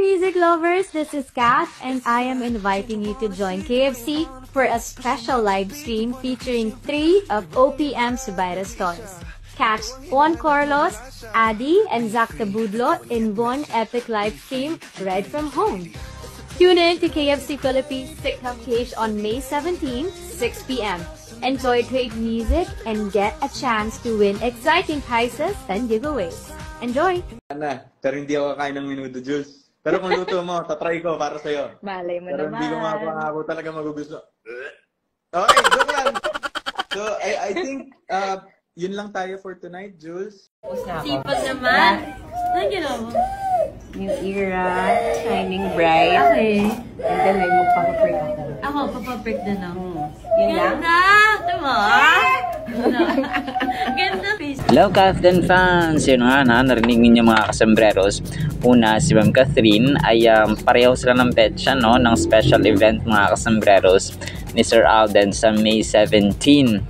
music lovers, this is Kath and I am inviting you to join KFC for a special live stream featuring 3 of OPM Subaira stars. Catch Juan Carlos, Adi, and Zach Tabudlo in one epic live stream right from home. Tune in to KFC Philippines TikTok page on May 17, 6 p.m. Enjoy great music and get a chance to win exciting prizes and giveaways. Enjoy! Pero hindi ako kakain ng menudo, Jules. Pero kung luto mo, tatry ko para sa'yo. Malay mo pero naman. Pero hindi ko ako talaga magugusto. Okay, joke lang! So, I think, yun lang tayo for tonight, Jules. Sipag naman! Ano ginawa mo? New era, shining bright. Okay. And then, may magpapaprick ako. Ako, papaprick din ako. Yun lang? Ganda! Tama? Ganda face. Hello, Catherine fans! Yun nga na, narinig ninyo mga kasembreros. Una, si Ma'am Catherine ay pareho sila ng petsa, no, ng special event mga kasembreros ni Sir Alden sa May 17.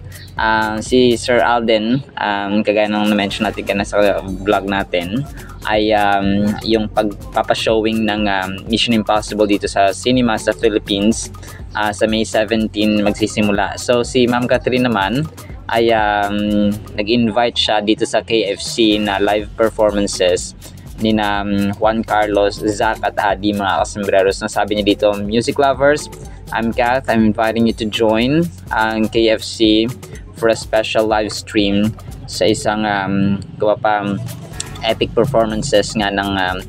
Si Sir Alden, kagaya ng na-mention natin kanina sa vlog natin, ay yung pagpapashowing ng Mission Impossible dito sa cinema sa Philippines sa May 17 magsisimula. So si Ma'am Catherine naman ay nag-invite siya dito sa KFC na live performances ni Juan Carlos, Zach at Adi mga kasembreros. Nasabi niya dito, music lovers, I'm Kath, I'm inviting you to join ang KFC for a special live stream sa isang epic performances nga ng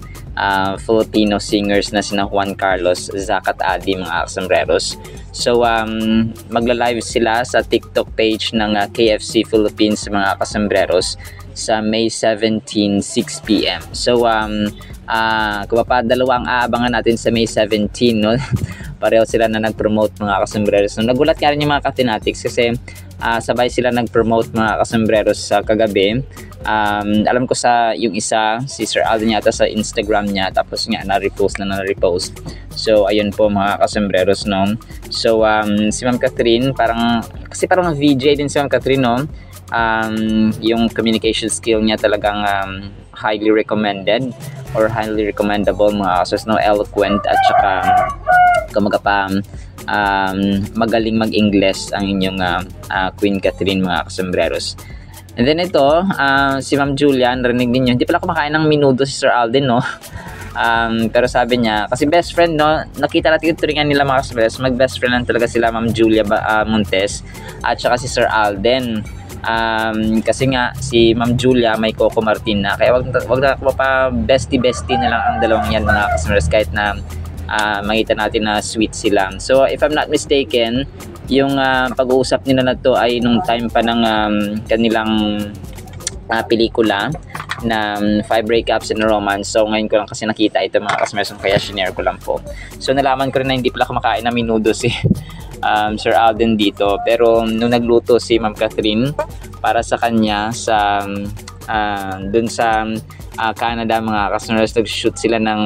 Filipino singers na sina Juan Carlos, Zach at Adi mga kasembreros. So magla-live sila sa TikTok page ng KFC Philippines mga kasembreros sa May 17, 6 p.m. So dalawa ang aabangan natin sa May 17, no? Pareho sila na nag-promote mga kasembreros. So, nagulat ka rin yung mga Katinatics kasi sabay sila nag-promote mga kasembreros sa kagabi. Alam ko sa yung isa, si Sir Alden yata sa Instagram niya, tapos nga na-repost. So ayun po mga kasembreros, no. So si Ma'am Catherine parang VJ din si Ma'am Catherine, no. Yung communication skill niya talagang highly recommended or highly recommendable mga kasos, no. Eloquent at saka magaling mag-Ingles ang inyong Queen Catherine mga kasembreros. And then ito, si Ma'am Julia, narinig niyo, hindi pala kumakain ng menudo si Sir Alden, no? Pero sabi niya, kasi best friend, no? Nakita natin yung turingan nila mga kasembreros, mag-best friend lang talaga sila Ma'am Julia Montes at saka si Sir Alden. Kasi nga, si Ma'am Julia may Coco Martina, kaya wag na pa bestie na lang ang dalawang yan mga kasembreros kahit na makita natin na sweet sila. So if I'm not mistaken, yung pag-uusap nila na to ay nung time pa ng kanilang pelikula na 5 Breakups and a Romance. So ngayon ko lang kasi nakita ito mga kasembreros, kaya shinare ko lang po. So nalaman ko rin na hindi pala kumakain na menudo si Sir Alden dito, pero nung nagluto si Ma'am Catherine para sa kanya sa dun sa Canada mga kasembreros, nag-shoot sila ng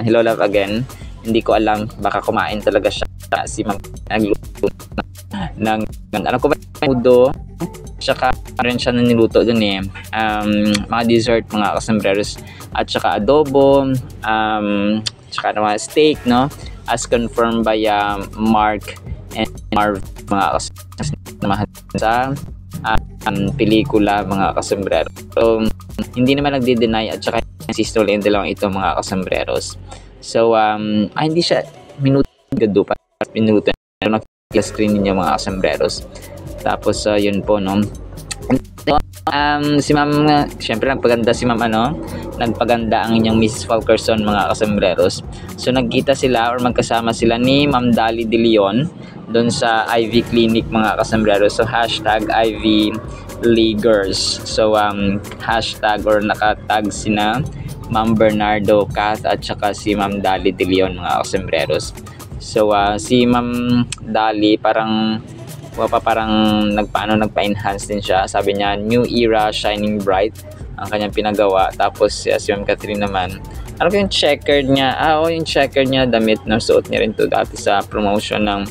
Hello Love Again. Hindi ko alam, baka kumain talaga siya si Ma'am nagluto ng ano ko ba menudo, saka rin siya na niluto dun mga dessert mga kasembreros at saka adobo, saka naman steak, no, as confirmed by Mark and Marv mga kasembreros sa pelikula mga kasembreros. So hindi naman nagde-deny at saka insist ulit yung dalawang ito mga kasembreros. So hindi siya minuto gado pa minuto na screen niyo mga kasembreros. Tapos yun po, no. Si Ma'am, syempre nagpaganda si Ma'am, nagpaganda ang inyong Mrs. Falkerson mga kasembreros. So nagkita sila or magkasama sila ni Ma'am Dali De Leon doon sa Ivy Clinic mga kasembreros. So hashtag Ivy Leaguers. So hashtag or nakatag sina Ma'am Bernardo Kath at saka si Ma'am Dali De Leon mga kasembreros. So si Ma'am Dali parang nagpa-enhance din siya. Sabi niya new era shining bright ang kanyang pinagawa. Tapos si Ma'am Catherine naman, ano ko yung checkered niya, yung checkered niya damit na suot niya rin to dati sa promotion ng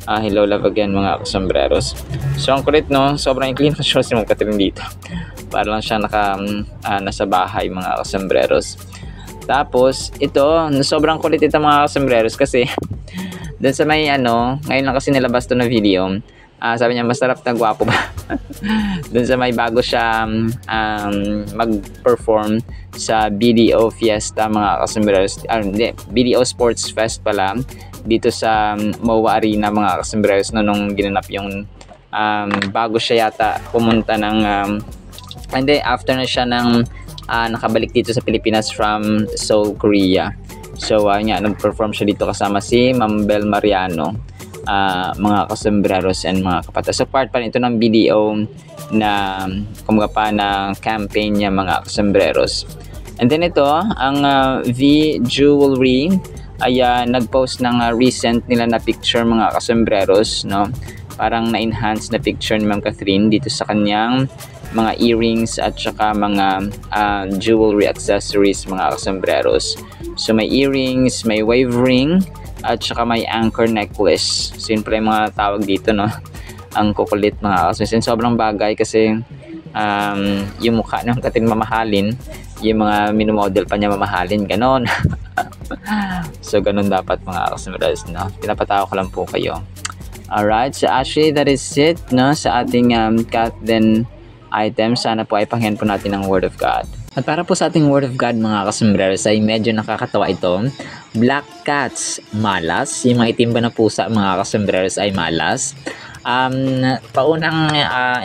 Hello Love Again mga kasembreros. So ang kulit, no, sobrang clean na show si Ma'am Catherine dito. Para lang siya nasa bahay mga kasembreros. Tapos, ito, sobrang kulit ito mga sombreros kasi dun sa may ngayon lang kasi nilabas to na video. Sabi niya, masarap na gwapo ba? Dun sa may bago siya mag-perform sa BDO Fiesta mga kasombreros. Hindi, BDO Sports Fest pala. Dito sa MOA Arena mga kasombreros nung ginanap yung bago siya yata pumunta ng hindi, after na siya ng nakabalik dito sa Pilipinas from Seoul, Korea. So, nag-perform siya dito kasama si Ma'am Bel Mariano, mga kasombreros and mga kapatid. So, part pa rin ito ng BDO na kumbaga pa na campaign niya mga kasombreros. And then ito, ang V Jewelry ay nag-post ng recent nila na picture mga kasombreros, no? Parang na-enhance na picture ni Ma'am Catherine dito sa kanyang mga earrings at saka mga jewelry accessories mga kasombreros. So may earrings, may wave ring at saka may anchor necklace. Siyempre mga tawag dito, no? Ang kukulit mga kasombreros. Sobrang bagay kasi yung mukha ng Catherine mamahalin, yung mga minumodel pa niya mamahalin, ganon. So ganon dapat mga kasombreros, no? Pinapatawa ko lang po kayo. Alright, so actually that is it, no, sa ating cat then item. Sana po ay pangyan po natin ang Word of God. At para po sa ating Word of God mga kasombreros ay medyo nakakatawa ito. Black cats, malas. Yung mga itim ba na pusa mga kasombreros ay malas. Paunang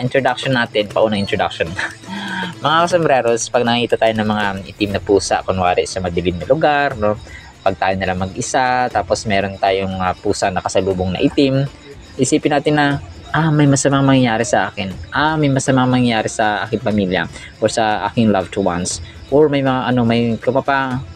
introduction natin, mga kasombreros, pag nakita tayo ng mga itim na pusa, kunwari sa madilim na lugar, no? Pag tayo na lang mag-isa, tapos meron tayong pusa na kasalubong na itim, isipin natin na may masamang mangyayari sa akin. May masamang mangyayari sa aking pamilya or sa aking loved ones. Or may mga may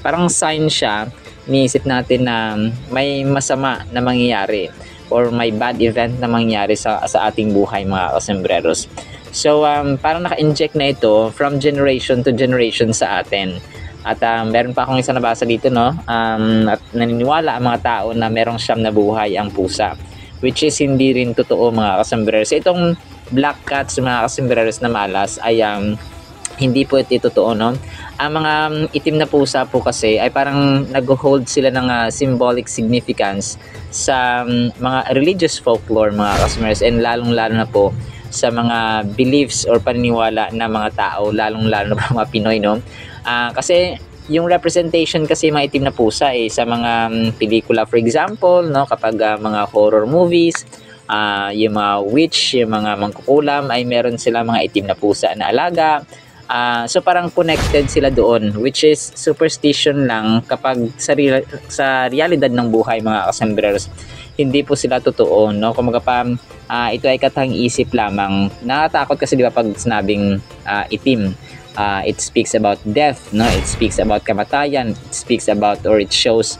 parang sign siya, iniisip natin na may masama na mangyayari or may bad event na mangyayari sa ating buhay mga kasombreros. So parang naka-inject na ito from generation to generation sa atin. At meron pa akong isang nabasa dito, no? At naniniwala ang mga tao na merong siyam na buhay ang pusa, which is hindi rin totoo mga kasombreros. Itong black cats mga kasombreros na malas ay hindi po ito totoo, no? Ang mga itim na pusa po kasi ay parang nag-hold sila ng symbolic significance sa mga religious folklore mga kasombreros, and lalong-lalo na po sa mga beliefs or paniniwala ng mga tao, lalong-lalo na mga Pinoy, no? Kasi yung representation kasi mga itim na pusa sa mga pelikula, for example, no, kapag mga horror movies, yung mga witch, yung mga mangkukulam ay meron sila mga itim na pusa na alaga. So parang connected sila doon, which is superstition lang kapag sa realidad ng buhay mga kasombreros. Hindi po sila totoo, no? Kumaga pa ito ay katang-isip lamang. Nakatakot kasi di ba pag sinabing itim. It speaks about death, no? It speaks about kamatayan. It speaks about, or it shows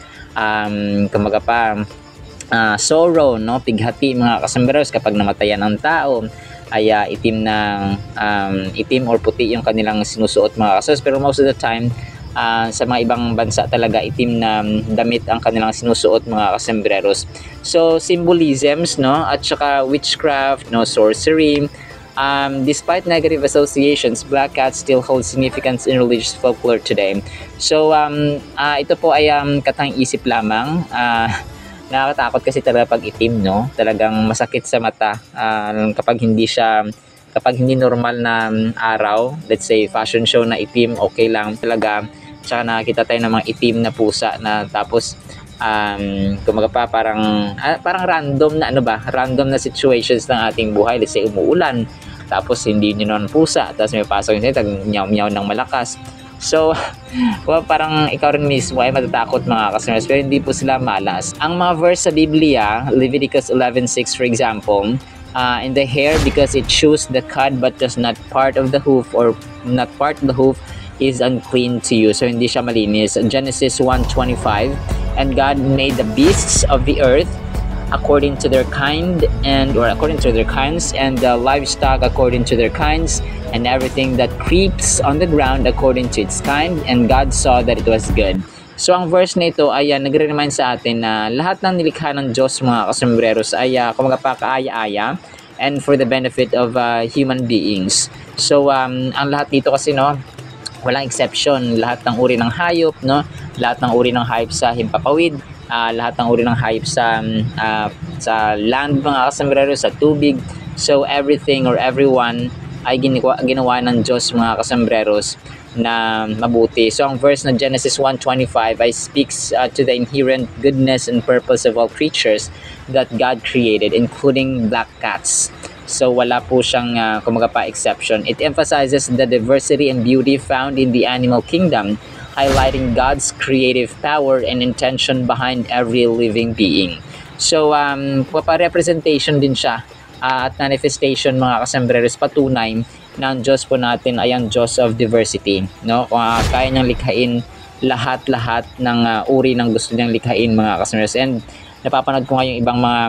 kumaga pa sorrow, no? Pighati mga kasombreros kapag namatayan ang tao ay itim or puti yung kanilang sinusuot mga kasombreros. Pero most of the time sa mga ibang bansa talaga itim na damit ang kanilang sinusuot mga kasombreros. So symbolisms, no? At saka witchcraft, no? Sorcery. Despite negative associations, black cats still hold significance in religious folklore today. So, ito po ay katang-isip lamang. Nakakatakot kasi talaga pag itim, no? Talagang masakit sa mata kapag hindi normal na araw. Let's say, fashion show na itim, okay lang talaga. Tsaka nakakita tayo ng mga itim na pusa na tapos kumaga pa parang random na random na situations ng ating buhay. Let's say umuulan, tapos hindi nyo naman pusa, tapos may pasok nyo tag-nyaw-nyaw ng malakas. So parang ikaw rin mismo ay matatakot mga kasombreros, pero hindi po sila malas. Ang mga verse sa Biblia, Leviticus 11:6 for example, in the hair because it chews the cud but does not part of the hoof, or not part of the hoof is unclean to you. So hindi siya malinis. Genesis 1:25, and God made the beasts of the earth according to their kind, according to their kinds, and the livestock according to their kinds, and everything that creeps on the ground according to its kind, and God saw that it was good. So ang verse na ito ay nagre-remind sa atin na lahat ng nilikha ng Diyos mga kasombreros ay kumaga pa kaaya-aya and for the benefit of human beings. So ang lahat dito kasi, no, walang exception. Lahat ng uri ng hayop, no? Lahat ng uri ng hayop sa himpapawid, lahat ng uri ng hayop sa land, mga kasombrero, sa tubig. So everything or everyone ay ginawa ng Diyos, mga kasombreros, na mabuti. So ang verse na Genesis 1:25 ay speaks to the inherent goodness and purpose of all creatures that God created, including black cats. So wala po siyang kumaga pa exception. It emphasizes the diversity and beauty found in the animal kingdom, highlighting God's creative power and intention behind every living being. So representation din siya at manifestation, mga kasembreros, patunay na ang Diyos po natin ay ang Diyos of diversity, no? Kaya niyang likhain lahat-lahat ng uri ng gusto niyang likhain, mga kasembreros. And napapanood ko ngayon ibang mga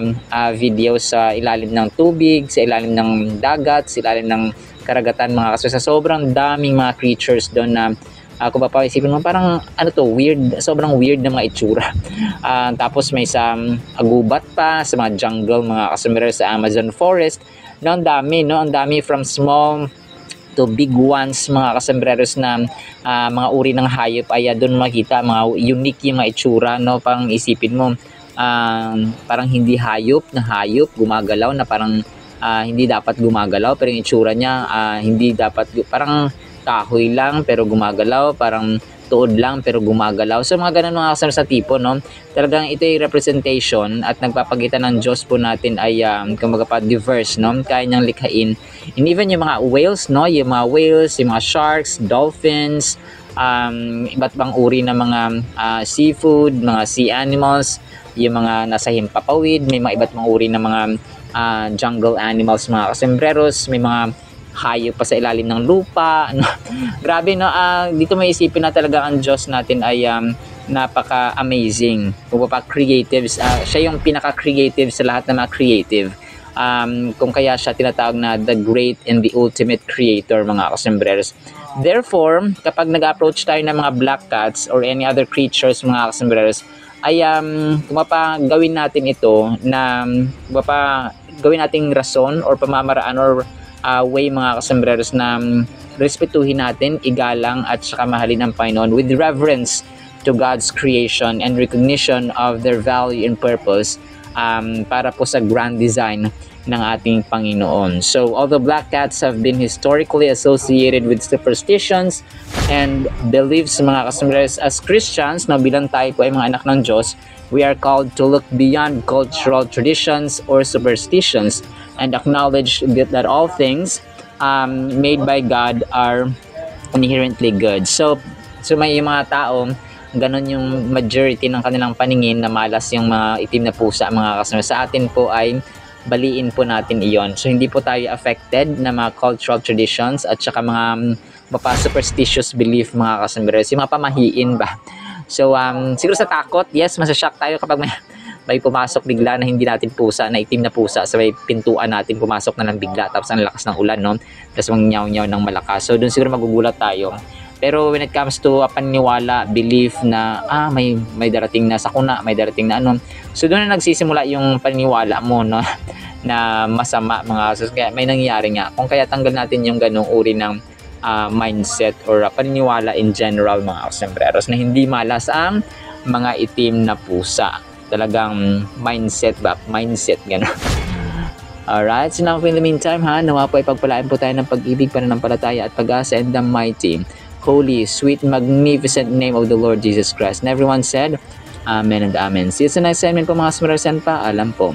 videos sa ilalim ng tubig, sa ilalim ng dagat, sa ilalim ng karagatan, mga kasembreros. Sobrang daming mga creatures doon na kung papaisipin mo, parang weird, sobrang weird na mga itsura. Tapos may sa gubat pa, sa mga jungle, mga kasombrero, sa Amazon forest. No, ang dami from small to big ones, mga kasembreros, na mga uri ng hayop ay doon makita, mga unique yung mga itsura, no? Parang isipin mo, parang hindi hayop na hayop, gumagalaw na parang hindi dapat gumagalaw, pero yung itsura niya hindi dapat, parang kahoy lang pero gumagalaw, parang tuod lang pero gumagalaw. So mga ganun, mga kasama sa tipo, no? Talagang ito ay representation at nagpapakita ng Diyos po natin ay kumbaga pa diverse, no? Kaya niyang likhain. And even yung mga whales, no? Yung mga whales, yung mga sharks, dolphins, iba't bang uri ng mga seafood, mga sea animals, yung mga nasa himpapawid, may mga iba't mga uri ng mga jungle animals, mga kasembreros, may mga hayop pa sa ilalim ng lupa, no? Grabe, no? Dito may isipin na talaga ang Diyos natin ay napaka-amazing. Kung pa creatives, siya yung pinaka-creative sa lahat ng mga creative. Kung kaya siya tinatawag na the great and the ultimate creator, mga kasembreros. Therefore, kapag nag-approach tayo ng mga black cats or any other creatures, mga kasembreros, ay kung pa gawin natin ito na gawin nating rason or pamamaraan or way, mga kasembreros, na respetuhin natin, igalang at saka mahalin ang Panginoon with reverence to God's creation and recognition of their value and purpose para po sa grand design ng ating Panginoon. So although black cats have been historically associated with superstitions and beliefs, mga kasembreros, as Christians, na bilang tayo po ay mga anak ng Diyos, we are called to look beyond cultural traditions or superstitions and acknowledge that all things made by God are inherently good. So may mga tao, ganun yung majority ng kanilang paningin na malas yung mga itim na pusa, mga kasama. Sa atin po ay baliin po natin iyon. So hindi po tayo affected na mga cultural traditions at saka mga superstitious belief, mga kasama. Yung mga pamahiin ba? So siguro sa takot, yes, masashock tayo kapag may pumasok bigla na hindi natin pusa, na itim na pusa sa may pintuan natin, pumasok na lang bigla tapos ang lakas ng ulan, no? Tapos mangnyaw-nyaw ng malakas. So doon siguro magugulat tayo. Pero when it comes to paniniwala, belief na may darating na sakuna, may darating na ano, so doon na nagsisimula yung paniniwala mo, no? Na masama, mga kasos. Kaya may nangyayari nga. Kung kaya tanggal natin yung ganong uri ng mindset or paniniwala in general, mga kasembreros, na hindi malas ang mga itim na pusa. Talagang mindset, gano'n. Alright, so now in the meantime, nawa po ay pagpalain po tayo ng pag-ibig, pananampalataya at pag-asa in the mighty, holy, sweet, magnificent name of the Lord Jesus Christ. And everyone said, Amen and Amen. See you sa next segment po, mga kasembreros, pa alam po.